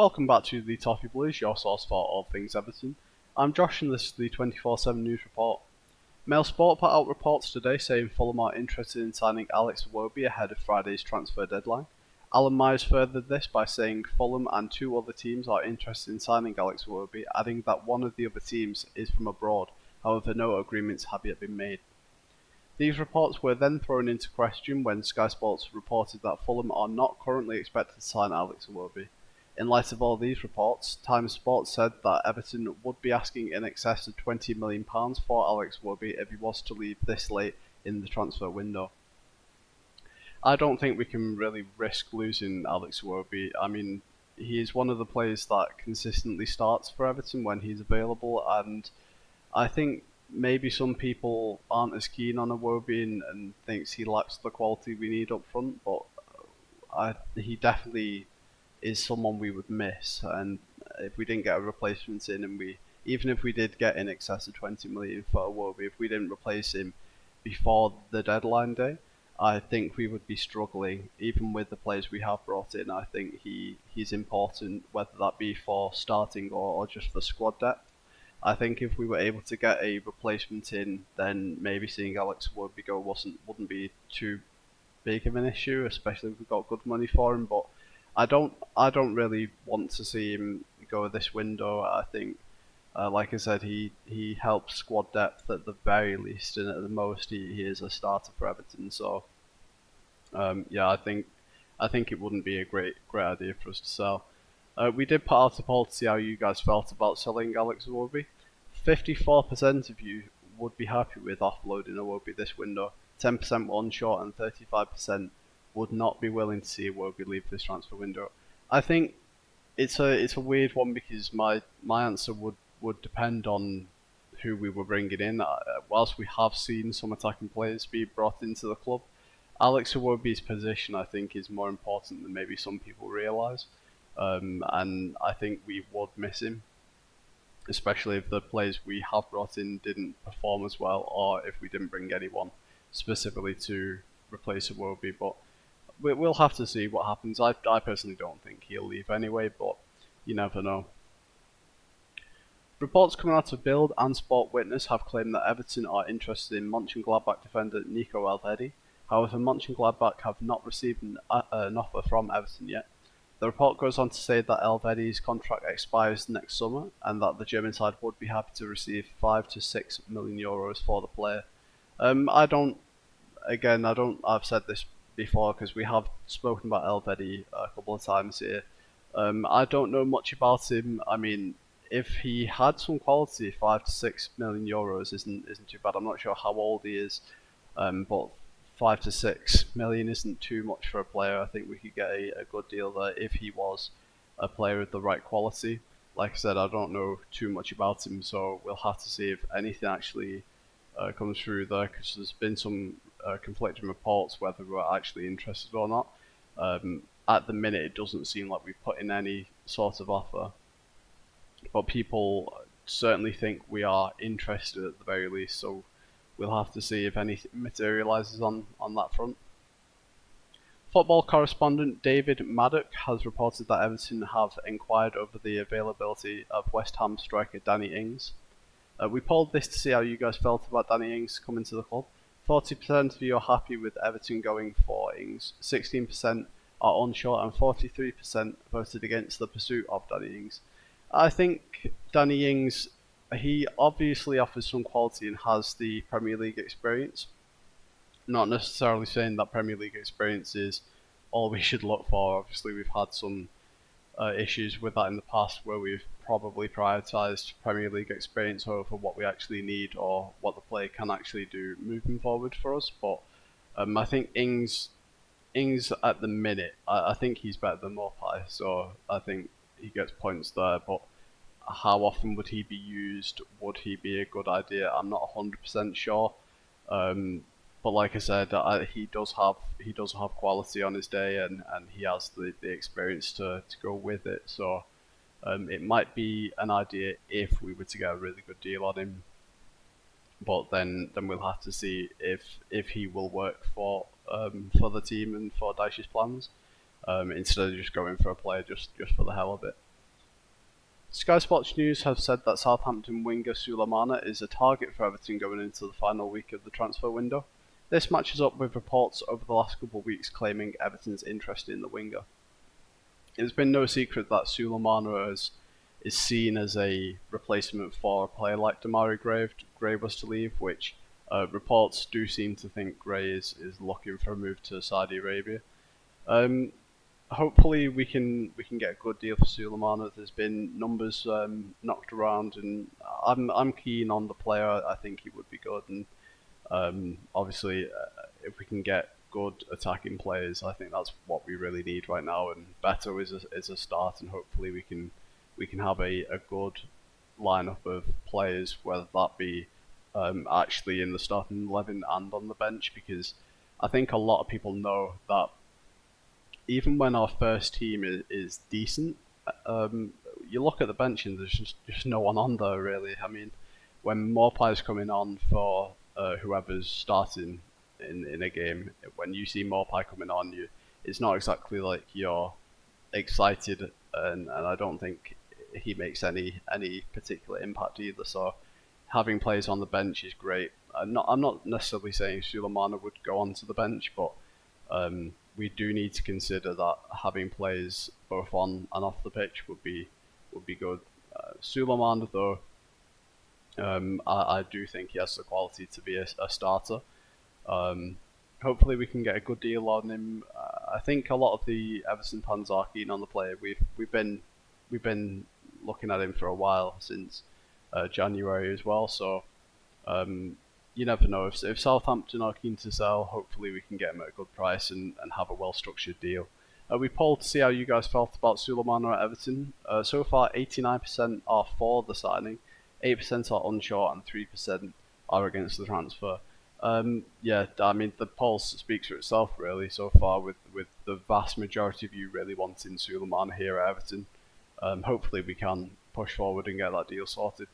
Welcome back to the Toffee Blues, your source for all things Everton. I'm Josh and this is the 24/7 News Report. Mail Sport put out reports today saying Fulham are interested in signing Alex Iwobi ahead of Friday's transfer deadline. Alan Myers furthered this by saying Fulham and two other teams are interested in signing Alex Iwobi, adding that one of the other teams is from abroad, however no agreements have yet been made. These reports were then thrown into question when Sky Sports reported that Fulham are not currently expected to sign Alex Iwobi. In light of all these reports, Time Sports said that Everton would be asking in excess of £20 million for Alex Iwobi if he was to leave this late in the transfer window. I don't think we can really risk losing Alex Iwobi. I mean, he is one of the players that consistently starts for Everton when he's available, and I think maybe some people aren't as keen on Iwobi and thinks he lacks the quality we need up front, but he definitely is someone we would miss, and if we didn't get a replacement in, and even if we did get in excess of 20 million for Iwobi, if we didn't replace him before the deadline day, I think we would be struggling, even with the players we have brought in. I think he's important, whether that be for starting or just for squad depth. I think if we were able to get a replacement in, then maybe seeing Alex Iwobi go wouldn't be too big of an issue, especially if we got good money for him. But I don't really want to see him go this window. I think, like I said, he helps squad depth at the very least, and at the most he is a starter for Everton. So yeah, I think it wouldn't be a great idea for us to sell. We did put out a poll to see how you guys felt about selling Alex Iwobi. 54% of you would be happy with offloading Iwobi this window. 10% were unsure, and 35% would not be willing to see Iwobi leave this transfer window. I think it's a weird one because my answer would depend on who we were bringing in. Whilst we have seen some attacking players be brought into the club, Alex Iwobi's position I think is more important than maybe some people realise, and I think we would miss him, especially if the players we have brought in didn't perform as well, or if we didn't bring anyone specifically to replace Iwobi. But we'll have to see what happens. I personally don't think he'll leave anyway, but you never know. Reports coming out of Bild and Sport Witness have claimed that Everton are interested in Mönchengladbach defender Nico Elvedi. However, Mönchengladbach have not received an offer from Everton yet. The report goes on to say that Elvedi's contract expires next summer, and that the German side would be happy to receive €5 to €6 million for the player. I've said this before because we have spoken about Elvedi a couple of times here. I don't know much about him. I mean, if he had some quality, €5 to €6 million isn't too bad. I'm not sure how old he is, but 5 to 6 million isn't too much for a player. I think we could get a good deal there if he was a player of the right quality. Like I said, I don't know too much about him, so we'll have to see if anything actually comes through there, because there's been some conflicting reports whether we're actually interested or not. At the minute, it doesn't seem like we've put in any sort of offer, but people certainly think we are interested at the very least, so we'll have to see if anything materialises on that front. Football correspondent David Maddock has reported that Everton have inquired over the availability of West Ham striker Danny Ings. We polled this to see how you guys felt about Danny Ings coming to the club. 40% of you are happy with Everton going for Ings, 16% are unsure, and 43% voted against the pursuit of Danny Ings. I think Danny Ings, he obviously offers some quality and has the Premier League experience. Not necessarily saying that Premier League experience is all we should look for. Obviously, we've had some issues with that in the past where we've probably prioritised Premier League experience over what we actually need or what the player can actually do moving forward for us. But I think Ings at the minute, I think he's better than Mopai, so I think he gets points there. But how often would he be used? Would he be a good idea? I'm not 100% sure. But like I said, he does have quality on his day, and he has the experience to go with it. So it might be an idea if we were to get a really good deal on him. But then we'll have to see if he will work for the team and for Dyche's plans, instead of just going for a player just for the hell of it. Sky Sports News have said that Southampton winger Sulemana is a target for Everton going into the final week of the transfer window. This matches up with reports over the last couple of weeks claiming Everton's interest in the winger. It's been no secret that Sulemana is seen as a replacement for a player like Demarai Gray if Gray was to leave, which reports do seem to think Gray is looking for a move to Saudi Arabia. Hopefully we can get a good deal for Sulemana. There's been numbers knocked around, and I'm keen on the player. I think he would be good, and obviously if we can get good attacking players, I think that's what we really need right now. And Beto is a start, and hopefully we can have a good lineup of players, whether that be actually in the starting 11 and on the bench, because I think a lot of people know that even when our first team is decent, you look at the bench and there's just no one on there really. I mean, when Maupai's coming on for whoever's starting in a game, when you see Maupai coming on, it's not exactly like you're excited, and I don't think he makes any particular impact either. So having players on the bench is great. I'm not necessarily saying Sulemana would go onto the bench, but we do need to consider that having players both on and off the pitch would be good. Sulemana, though, I do think he has the quality to be a starter. Hopefully we can get a good deal on him. I think a lot of the Everton fans are keen on the player. We've been looking at him for a while, since January as well. So you never know. If Southampton are keen to sell, hopefully we can get him at a good price and have a well-structured deal. We polled to see how you guys felt about Sulemana at Everton. So far, 89% are for the signing, 8% are unsure, and 3% are against the transfer. Yeah, I mean, the poll speaks for itself, really, so far, with the vast majority of you really wanting Sulemana here at Everton. Hopefully we can push forward and get that deal sorted.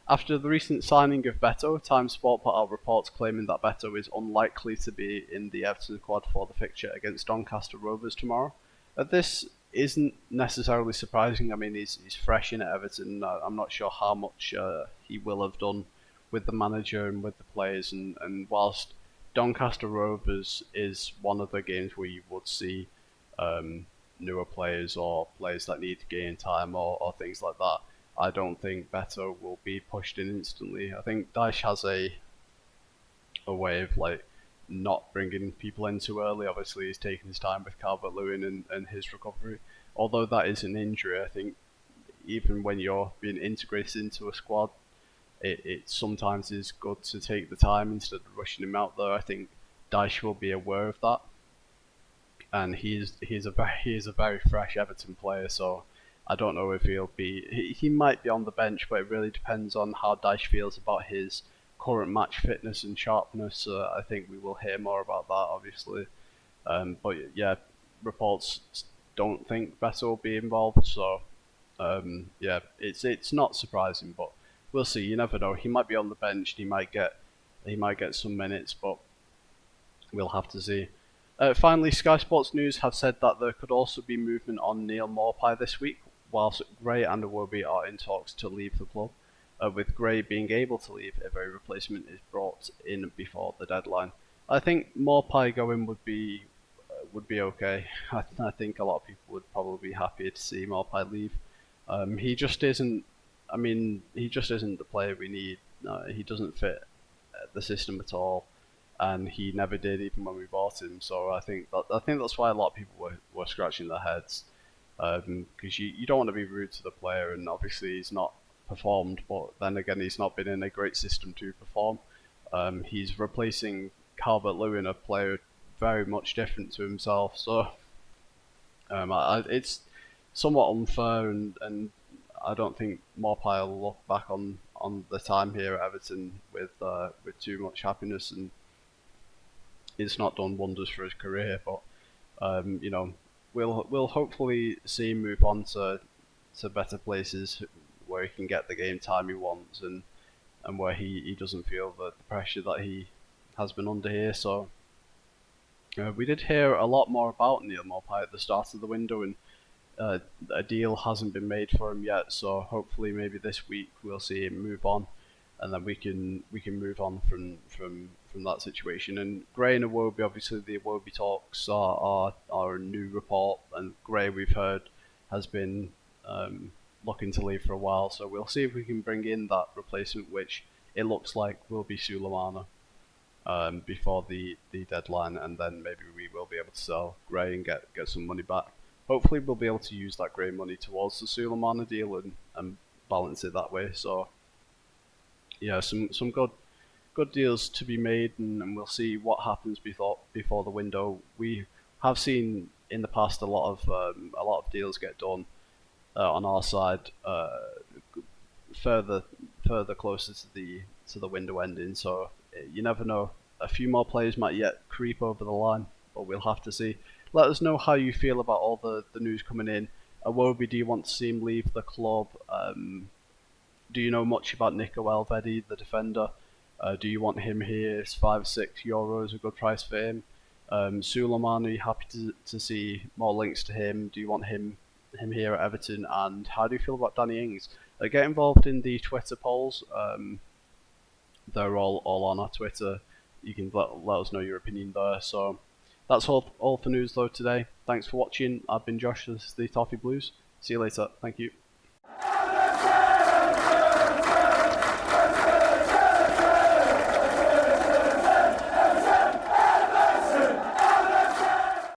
After the recent signing of Beto, Time Sport put out reports claiming that Beto is unlikely to be in the Everton squad for the fixture against Doncaster Rovers tomorrow. This isn't necessarily surprising. I mean, he's fresh in at Everton. I'm not sure how much he will have done with the manager and with the players. And whilst Doncaster Rovers is one of the games where you would see newer players or players that need to gain time or things like that, I don't think Beto will be pushed in instantly. I think Dyche has a way of like not bringing people in too early. Obviously, he's taking his time with Calvert-Lewin and his recovery. Although that is an injury, I think even when you're being integrated into a squad, it sometimes is good to take the time instead of rushing him out there. I think Dyche will be aware of that, and he's a very fresh Everton player, so I don't know if he might be on the bench, but it really depends on how Dyche feels about his current match fitness and sharpness. I think we will hear more about that, obviously. But yeah, reports don't think Beto will be involved, so yeah, it's not surprising, but we'll see. You never know. He might be on the bench. He might get some minutes, but we'll have to see. Finally, Sky Sports News have said that there could also be movement on Neal Maupay this week, whilst Gray and Iwobi are in talks to leave the club, with Gray being able to leave if a replacement is brought in before the deadline. I think Maupay going would be okay. I think a lot of people would probably be happier to see Maupay leave. He just isn't. I mean, he just isn't the player we need. He doesn't fit the system at all, and he never did even when we bought him. So I think that's why a lot of people were scratching their heads, because you don't want to be rude to the player, and obviously he's not performed, but then again he's not been in a great system to perform. He's replacing Calvert-Lewin, a player very much different to himself, so it's somewhat unfair, and I don't think Maupay will look back on the time here at Everton with too much happiness, and it's not done wonders for his career. But you know, we'll hopefully see him move on to better places where he can get the game time he wants, and where he doesn't feel the pressure that he has been under here. So we did hear a lot more about Neal Maupay at the start of the window, and a deal hasn't been made for him yet, so hopefully maybe this week we'll see him move on, and then we can move on from that situation. And Gray and Iwobi, obviously the Iwobi talks are a new report, and Gray, we've heard, has been looking to leave for a while, so we'll see if we can bring in that replacement, which it looks like will be Sulemana, before the deadline, and then maybe we will be able to sell Gray and get some money back. Hopefully we'll be able to use that Gray money towards the Sulemana deal and balance it that way. So yeah, some good deals to be made, and we'll see what happens before the window. We have seen in the past a lot of deals get done on our side, further closer to the window ending. So you never know. A few more players might yet creep over the line, but we'll have to see. Let us know how you feel about all the news coming in. Iwobi, do you want to see him leave the club? Do you know much about Nico Elvedi, the defender? Do you want him here? Is €5-6 a good price for him? Sulemana, are you happy to see more links to him? Do you want him here at Everton? And how do you feel about Danny Ings? Get involved in the Twitter polls. They're all on our Twitter. You can let us know your opinion there. So that's all for news though today. Thanks for watching. I've been Josh. This is the Toffee Blues. See you later. Thank you.